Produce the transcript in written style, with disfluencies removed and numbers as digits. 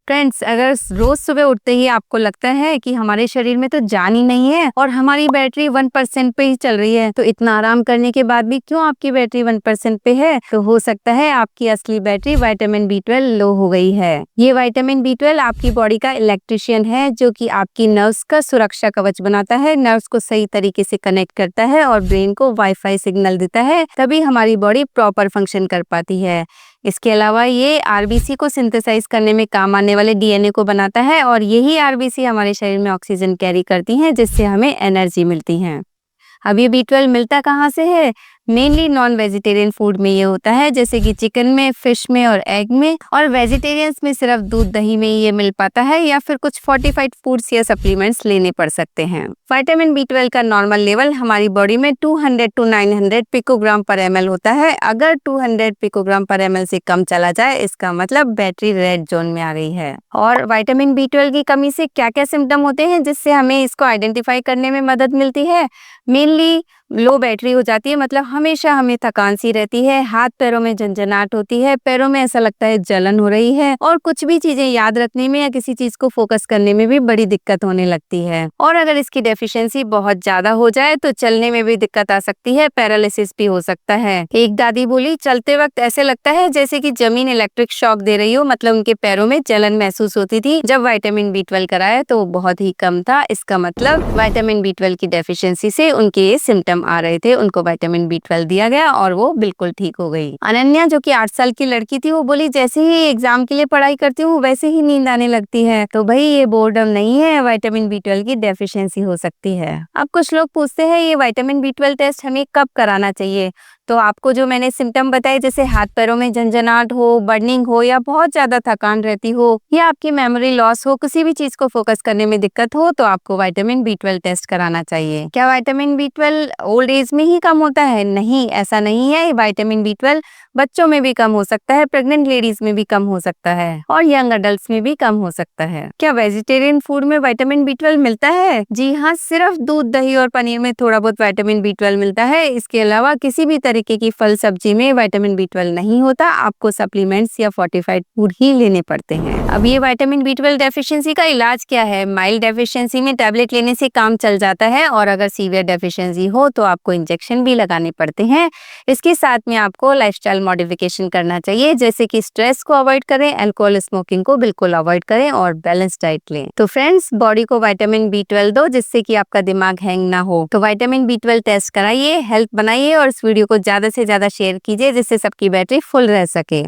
Friends, अगर रोज सुबह उठते ही आपको लगता है कि हमारे शरीर में तो जान ही नहीं है और हमारी बैटरी 1% पे ही चल रही है, तो इतना आराम करने के बाद भी क्यों आपकी बैटरी 1% पे है, तो हो सकता है आपकी असली बैटरी विटामिन B12 लो हो गई है। ये विटामिन B12 आपकी बॉडी का इलेक्ट्रिशियन है, जो कि आपकी नर्व्स का सुरक्षा कवच बनाता है, नर्व्स को सही तरीके से कनेक्ट करता है और ब्रेन को वाईफाई सिग्नल देता है, तभी हमारी बॉडी प्रॉपर फंक्शन कर पाती है। इसके अलावा ये आरबीसी को सिंथेसाइज करने में काम आने वाले डीएनए को बनाता है और यही आरबीसी हमारे शरीर में ऑक्सीजन कैरी करती हैं, जिससे हमें एनर्जी मिलती है। अब ये B12 मिलता कहाँ से है? मेनली नॉन वेजिटेरियन फूड में ये होता है, जैसे कि चिकन में, फिश में और एग में, और वेजिटेरियंस में सिर्फ दूध दही में ये मिल पाता है, या फिर कुछ फोर्टिफाइड फूड्स या सप्लीमेंट्स लेने पड़ सकते हैं। विटामिन B12 का नॉर्मल लेवल हमारी बॉडी में 200 to 900 पिकोग्राम पर ml होता है। अगर 200 पिकोग्राम पर ml से कम चला जाए, इसका मतलब बैटरी रेड जोन में आ गई है। और विटामिन B12 की कमी से क्या क्या सिम्टम होते हैं जिससे हमें इसको आइडेंटिफाई करने में मदद मिलती है? मेनली लो बैटरी हो जाती है, मतलब हमेशा हमें थकान सी रहती है, हाथ पैरों में झंझनाहट होती है, पैरों में ऐसा लगता है जलन हो रही है, और कुछ भी चीजें याद रखने में या किसी चीज को फोकस करने में भी बड़ी दिक्कत होने लगती है। और अगर इसकी डेफिशिएंसी बहुत ज्यादा हो जाए तो चलने में भी दिक्कत आ सकती है, पैरालिसिस भी हो सकता है। एक दादी बोली, चलते वक्त ऐसे लगता है जैसे कि जमीन इलेक्ट्रिक शॉक दे रही हो, मतलब उनके पैरों में जलन महसूस होती थी। जब विटामिन B12 कराया तो बहुत ही कम था, इसका मतलब विटामिन B12 की डेफिशिएंसी से उनके ये सिम्टम आ रहे थे। उनको विटामिन B12 दिया गया और वो बिल्कुल ठीक हो गई। अनन्या, जो कि 8 साल की लड़की थी, वो बोली, जैसे ही एग्जाम के लिए पढ़ाई करती हूँ वैसे ही नींद आने लगती है। तो भाई ये बोर्डम नहीं है, विटामिन B12 की डेफिशिएंसी हो सकती है। अब कुछ लोग पूछते हैं ये विटामिन B12 टेस्ट हमें कब कराना चाहिए? तो आपको जो मैंने सिम्टम बताए, जैसे हाथ पैरों में झंझनाहट हो, बर्निंग हो, या बहुत ज्यादा थकान रहती हो, या आपकी मेमोरी लॉस हो, किसी भी चीज को फोकस करने में दिक्कत हो, तो आपको विटामिन B12 टेस्ट कराना चाहिए। क्या विटामिन B12 ओल्ड एज में ही कम होता है? नहीं, ऐसा नहीं है। विटामिन B12 बच्चों में भी कम हो सकता है, प्रेग्नेंट लेडीज में भी कम हो सकता है, और यंग अडल्ट्स में भी कम हो सकता है। क्या वेजिटेरियन फूड में विटामिन B12 मिलता है? जी हाँ, सिर्फ दूध दही और पनीर में थोड़ा बहुत विटामिन B12 मिलता है। इसके अलावा किसी भी तरीके की फल सब्जी में विटामिन B12 नहीं होता। आपको सप्लीमेंट्स या फोर्टिफाइड फूड ही लेने पड़ते हैं। अब ये विटामिन B12 डेफिशिएंसी का इलाज क्या है? माइल्ड डेफिशिएंसी में टैबलेट लेने से काम चल जाता है, और अगर सीवियर डेफिशिएंसी हो तो आपको इंजेक्शन भी लगाने पड़ते हैं। इसके साथ में आपको लाइफस्टाइल मॉडिफिकेशन करना चाहिए, जैसे कि स्ट्रेस को अवॉइड करें, अल्कोहल स्मोकिंग को बिल्कुल अवॉइड करें, और बैलेंस डाइट लें। तो फ्रेंड्स, बॉडी को विटामिन B12 दो, जिससे कि आपका दिमाग हैंग ना हो। तो विटामिन B12 टेस्ट कराइए, हेल्थ बनाइए, और इस वीडियो को ज्यादा से ज्यादा शेयर कीजिए, जिससे सबकी बैटरी फुल रह सके।